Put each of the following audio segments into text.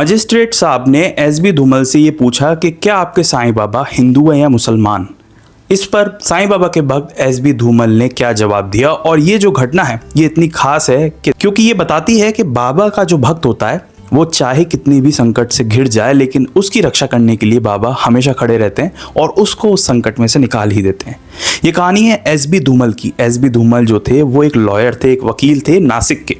Magistrate साहब ने SB Dhumal से ये पूछा कि क्या आपके साईं बाबा हिंदू हैं या मुसलमान। इस पर साईं बाबा के भक्त एसबी धूमल ने क्या जवाब दिया, और ये जो घटना है ये इतनी खास है कि क्योंकि ये बताती है कि बाबा का जो भक्त होता है वो चाहे कितनी भी संकट से घिर जाए, लेकिन उसकी रक्षा करने के लिए बाबा हमेशा खड़े रहते हैं और उसको उस संकट में से निकाल ही देते हैं। ये कहानी है एसबी धूमल की। एसबी धूमल जो थे वो एक लॉयर थे, एक वकील थे नासिक के,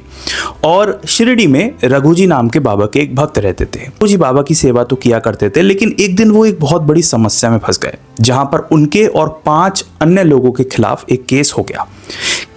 और शिरडी में रघुजी नाम के बाबा के एक भक्त रहते थे। रघुजी बाबा की सेवा तो किया करते थे, लेकिन एक दिन वो एक बहुत बड़ी समस्या में फंस गए, जहां पर उनके और 5 अन्य लोगों के खिलाफ एक केस हो गया।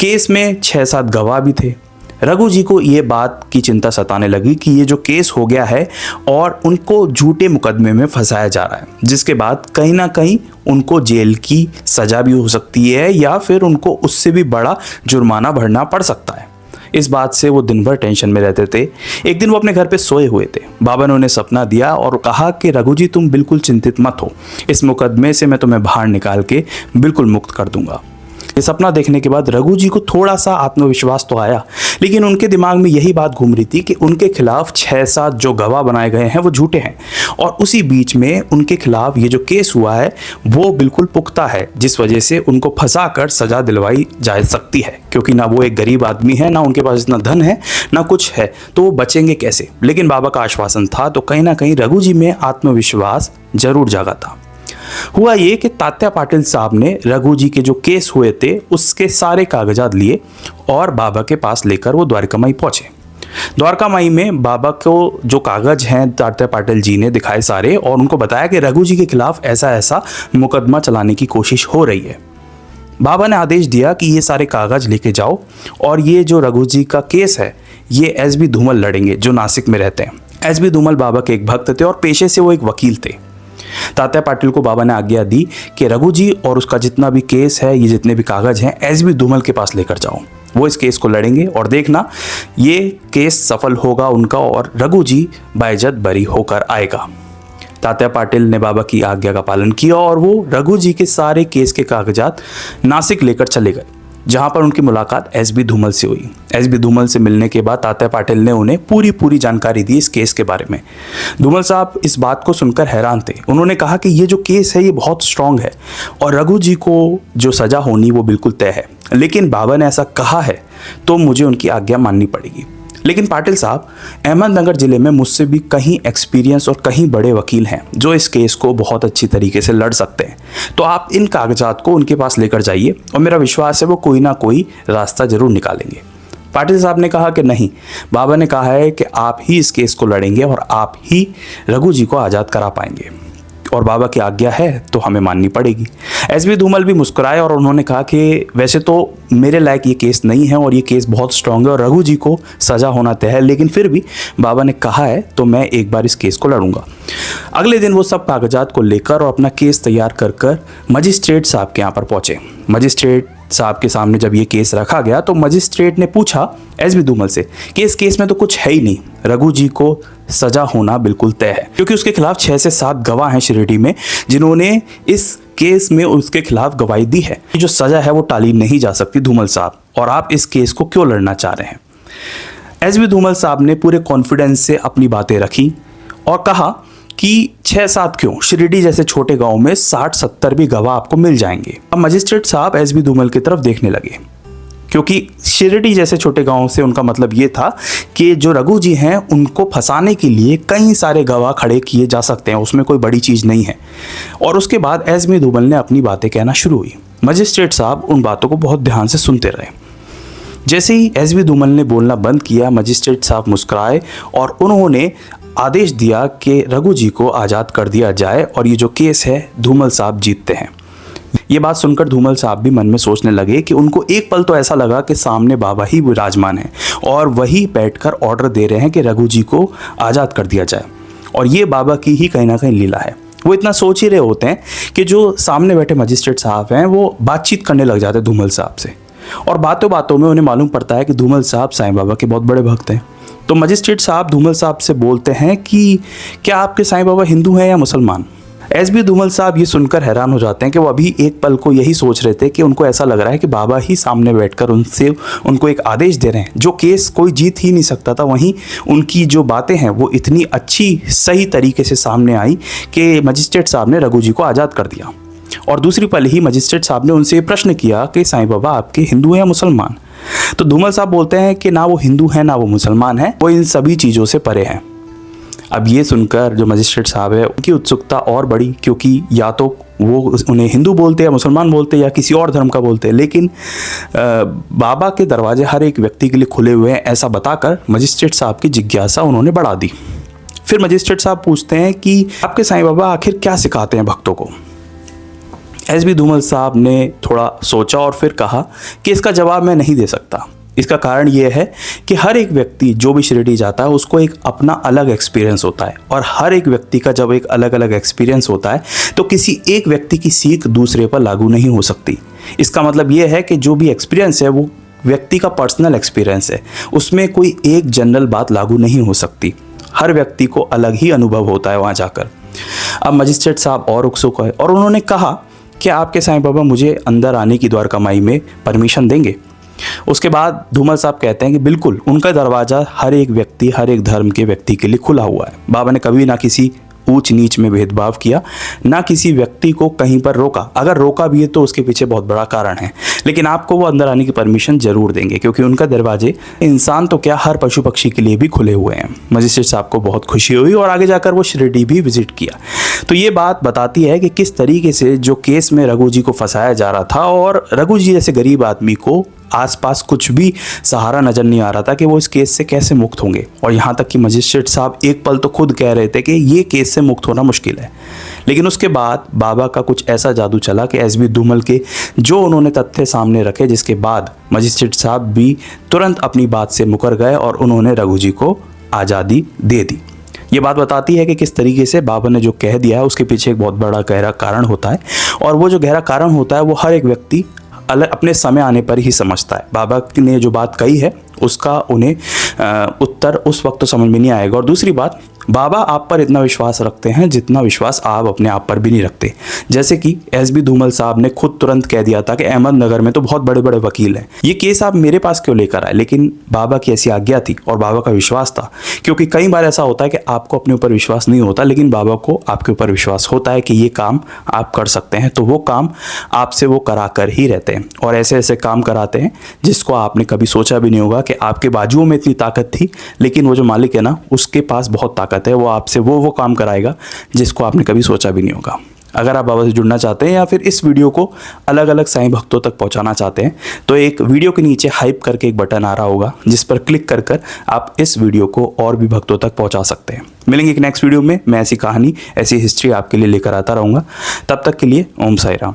केस में 6-7 गवाह भी थे। रघु जी को ये बात की चिंता सताने लगी कि ये जो केस हो गया है और उनको झूठे मुकदमे में फंसाया जा रहा है, जिसके बाद कहीं ना कहीं उनको जेल की सजा भी हो सकती है या फिर उनको उससे भी बड़ा जुर्माना भरना पड़ सकता है। इस बात से वो दिन भर टेंशन में रहते थे। एक दिन वो अपने घर पे सोए हुए थे। बाबा ने उन्हें सपना दिया और कहा कि रघु जी तुम बिल्कुल चिंतित मत हो, इस मुकदमे से मैं तुम्हें बाहर निकाल के बिल्कुल मुक्त कर दूंगा। ये सपना देखने के बाद रघु जी को थोड़ा सा आत्मविश्वास तो आया, लेकिन उनके दिमाग में यही बात घूम रही थी कि उनके खिलाफ 6-7 जो गवाह बनाए गए हैं वो झूठे हैं, और उसी बीच में उनके खिलाफ ये जो केस हुआ है वो बिल्कुल पुख्ता है, जिस वजह से उनको फंसा कर सजा दिलवाई जा सकती है। क्योंकि ना वो एक गरीब आदमी है, ना उनके पास इतना धन है, ना कुछ है, तो वो बचेंगे कैसे। लेकिन बाबा का आश्वासन था, तो कहीं ना कहीं रघु जी में आत्मविश्वास जरूर जागा था। हुआ ये कि तात्या पाटिल साहब ने रघु जी के जो केस हुए थे उसके सारे कागजात लिए और बाबा के पास लेकर वो द्वारका माई पहुंचे। द्वारका माई में बाबा को जो कागज हैं तात्या पाटिल जी ने दिखाए सारे, और उनको बताया कि रघु जी के खिलाफ ऐसा ऐसा मुकदमा चलाने की कोशिश हो रही है। बाबा ने आदेश दिया कि ये सारे कागज लेके जाओ, और ये जो रघु जी का केस है ये एसबी धूमल लड़ेंगे जो नासिक में रहते हैं। एसबी धूमल बाबा के एक भक्त थे और पेशे से वो एक वकील थे। तात्या पाटिल को बाबा ने आज्ञा दी कि रघु जी और उसका जितना भी केस है, ये जितने भी कागज हैं, एसबी धूमल के पास लेकर जाओ। वो इस केस को लड़ेंगे और देखना ये केस सफल होगा उनका और रघु जी बाइज्जत बरी होकर आएगा। तात्या पाटिल ने बाबा की आज्ञा का पालन किया और वो रघु जी के सारे केस के कागजात नासिक लेकर चले गए, जहां पर उनकी मुलाकात एसबी धूमल से हुई। एसबी धूमल से मिलने के बाद तात्या पाटिल ने उन्हें पूरी जानकारी दी इस केस के बारे में। धूमल साहब इस बात को सुनकर हैरान थे। उन्होंने कहा कि ये जो केस है ये बहुत स्ट्रांग है और रघु जी को जो सज़ा होनी वो बिल्कुल तय है, लेकिन बाबा ने ऐसा कहा है तो मुझे उनकी आज्ञा माननी पड़ेगी। लेकिन पाटिल साहब, अहमदनगर ज़िले में मुझसे भी कहीं एक्सपीरियंस और कहीं बड़े वकील हैं जो इस केस को बहुत अच्छी तरीके से लड़ सकते हैं, तो आप इन कागजात को उनके पास लेकर जाइए और मेरा विश्वास है वो कोई ना कोई रास्ता ज़रूर निकालेंगे। पाटिल साहब ने कहा कि नहीं, बाबा ने कहा है कि आप ही इस केस को लड़ेंगे और आप ही रघु जी को आज़ाद करा पाएंगे, और बाबा की आज्ञा है तो हमें माननी पड़ेगी। एसबी धूमल भी मुस्कुराए और उन्होंने कहा कि वैसे तो मेरे लायक ये केस नहीं है और ये केस बहुत स्ट्रांग है और रघु जी को सज़ा होना तय है, लेकिन फिर भी बाबा ने कहा है तो मैं एक बार इस केस को लड़ूंगा। अगले दिन वो सब कागजात को लेकर और अपना केस तैयार कर मजिस्ट्रेट साहब के यहाँ पर पहुँचे। मजिस्ट्रेट साहब के सामने जब ये केस रखा गया तो मजिस्ट्रेट ने पूछा एसबी धूमल से कि इस केस में तो कुछ है ही नहीं, रघु जी को सजा होना बिल्कुल तय है, क्योंकि उसके खिलाफ 6 से 7 गवाह हैं शिरडी में जिन्होंने इस केस में उसके खिलाफ गवाही दी है। जो सजा है वो टाली नहीं जा सकती धूमल साहब, और आप इस केस को क्यों लड़ना चाह रहे हैं। एसबी धूमल साहब ने पूरे कॉन्फिडेंस से अपनी बातें रखी और कहा कि 6-7 क्यों, शिरडी जैसे छोटे गांव में 60-70 भी गवाह आपको मिल जाएंगे। अब मजिस्ट्रेट साहब एसबी धूमल की तरफ देखने लगे, क्योंकि शिरडी जैसे छोटे गांव से उनका मतलब ये था कि जो रघु जी हैं उनको फंसाने के लिए कई सारे गवाह खड़े किए जा सकते हैं, उसमें कोई बड़ी चीज़ नहीं है। और उसके बाद एसबी धूमल ने अपनी बातें कहना शुरू हुई। मजिस्ट्रेट साहब उन बातों को बहुत ध्यान से सुनते रहे। जैसे ही एसबी धूमल ने बोलना बंद किया, मजिस्ट्रेट साहब मुस्कुराए और उन्होंने आदेश दिया कि रघु जी को आज़ाद कर दिया जाए और ये जो केस है धूमल साहब जीतते हैं। ये बात सुनकर धूमल साहब भी मन में सोचने लगे कि उनको एक पल तो ऐसा लगा कि सामने बाबा ही विराजमान है और वही बैठकर ऑर्डर दे रहे हैं कि रघु जी को आज़ाद कर दिया जाए, और ये बाबा की ही कहीं ना कहीं लीला है। वो इतना सोच ही रहे होते हैं कि जो सामने बैठे मजिस्ट्रेट साहब हैं वो बातचीत करने लग जाते हैं धूमल साहब से, और बातों बातों में उन्हें मालूम पड़ता है कि धूमल साहब साईं बाबा के बहुत बड़े भक्त हैं। तो मजिस्ट्रेट साहब धूमल साहब से बोलते हैं कि क्या आपके साईं बाबा हिंदू हैं या मुसलमान। एसबी धूमल साहब ये सुनकर हैरान हो जाते हैं कि वो अभी एक पल को यही सोच रहे थे कि उनको ऐसा लग रहा है कि बाबा ही सामने बैठकर उनको एक आदेश दे रहे हैं। जो केस कोई जीत ही नहीं सकता था, वहीं उनकी जो बातें हैं वो इतनी अच्छी सही तरीके से सामने आई कि मजिस्ट्रेट साहब ने रघु जी को आज़ाद कर दिया। और दूसरी पल ही मजिस्ट्रेट साहब ने उनसे प्रश्न किया कि साईं बाबा आपके हिंदू हैं या मुसलमान। तो धूमल साहब बोलते हैं कि ना वो हिंदू हैं ना वो मुसलमान हैं, वो इन सभी चीज़ों से परे हैं। अब ये सुनकर जो मजिस्ट्रेट साहब है उनकी उत्सुकता और बढ़ी, क्योंकि या तो वो उन्हें हिंदू बोलते या मुसलमान बोलते या किसी और धर्म का बोलते, लेकिन बाबा के दरवाजे हर एक व्यक्ति के लिए खुले हुए हैं ऐसा बताकर मजिस्ट्रेट साहब की जिज्ञासा उन्होंने बढ़ा दी। फिर मजिस्ट्रेट साहब पूछते हैं कि आपके साईं बाबा आखिर क्या सिखाते हैं भक्तों को। एसबी धूमल साहब ने थोड़ा सोचा और फिर कहा कि इसका जवाब मैं नहीं दे सकता। इसका कारण ये है कि हर एक व्यक्ति जो भी शिरडी जाता है उसको एक अपना अलग एक्सपीरियंस होता है, और हर एक व्यक्ति का जब एक अलग अलग एक्सपीरियंस होता है तो किसी एक व्यक्ति की सीख दूसरे पर लागू नहीं हो सकती। इसका मतलब ये है कि जो भी एक्सपीरियंस है वो व्यक्ति का पर्सनल एक्सपीरियंस है, उसमें कोई एक जनरल बात लागू नहीं हो सकती। हर व्यक्ति को अलग ही अनुभव होता है वहाँ जाकर। अब मजिस्ट्रेट साहब और उत्सुक है और उन्होंने कहा कि आपके साईं बाबा मुझे अंदर आने की द्वारका माई में परमिशन देंगे। उसके बाद धूमल साहब कहते हैं कि बिल्कुल, उनका दरवाज़ा हर एक व्यक्ति, हर एक धर्म के व्यक्ति के लिए खुला हुआ है। बाबा ने कभी ना किसी ऊंच नीच में भेदभाव किया, ना किसी व्यक्ति को कहीं पर रोका। अगर रोका भी है तो उसके पीछे बहुत बड़ा कारण है, लेकिन आपको वो अंदर आने की परमिशन जरूर देंगे, क्योंकि उनका दरवाजे इंसान तो क्या हर पशु पक्षी के लिए भी खुले हुए हैं। मजिस्ट्रेट साहब को बहुत खुशी हुई और आगे जाकर वो शिरडी भी विजिट किया। तो ये बात बताती है कि किस तरीके से जो केस में रघु जी को फंसाया जा रहा था, और रघु जी जैसे गरीब आदमी को आसपास कुछ भी सहारा नजर नहीं आ रहा था कि वो इस केस से कैसे मुक्त होंगे। और यहाँ तक कि मजिस्ट्रेट साहब एक पल तो खुद कह रहे थे कि ये केस से मुक्त होना मुश्किल है। लेकिन उसके बाद बाबा का कुछ ऐसा जादू चला कि एसबी धूमल के जो उन्होंने तथ्य सामने रखे, जिसके बाद मजिस्ट्रेट साहब भी तुरंत अपनी बात से मुकर गए और उन्होंने रघु जी को आज़ादी दे दी। ये बात बताती है कि किस तरीके से बाबा ने जो कह दिया है उसके पीछे एक बहुत बड़ा गहरा कारण होता है, और वो जो गहरा कारण होता है वो हर एक व्यक्ति अपने समय आने पर ही समझता है। बाबा ने जो बात कही है उसका उन्हें उत्तर उस वक्त तो समझ में नहीं आएगा। और दूसरी बात, बाबा आप पर इतना विश्वास रखते हैं जितना विश्वास आप अपने आप पर भी नहीं रखते। जैसे कि एसबी धूमल साहब ने खुद तुरंत कह दिया था कि अहमदनगर में तो बहुत बड़े बड़े वकील हैं, ये केस आप मेरे पास क्यों लेकर आए। लेकिन बाबा की ऐसी आज्ञा थी और बाबा का विश्वास था, क्योंकि कई बार ऐसा होता है कि आपको अपने ऊपर विश्वास नहीं होता, लेकिन बाबा को आपके ऊपर विश्वास होता है कि ये काम आप कर सकते हैं, तो वो काम आपसे वो करा कर ही रहते हैं। और ऐसे ऐसे काम कराते हैं जिसको आपने कभी सोचा भी नहीं होगा कि आपके बाजुओं में इतनी ताकत थी, लेकिन वो जो मालिक है ना उसके पास बहुत ताकत है, वो आपसे वो काम कराएगा जिसको आपने कभी सोचा भी नहीं होगा। अगर आप बाबा से जुड़ना चाहते हैं या फिर इस वीडियो को अलग अलग साईं भक्तों तक पहुंचाना चाहते हैं, तो एक वीडियो के नीचे हाइप करके एक बटन आ रहा होगा जिस पर क्लिक कर आप इस वीडियो को और भी भक्तों तक पहुंचा सकते हैं। मिलेंगे एक नेक्स्ट वीडियो में। मैं ऐसी कहानी, ऐसी हिस्ट्री आपके लिए लेकर आता रहूँगा। तब तक के लिए ओम साई राम।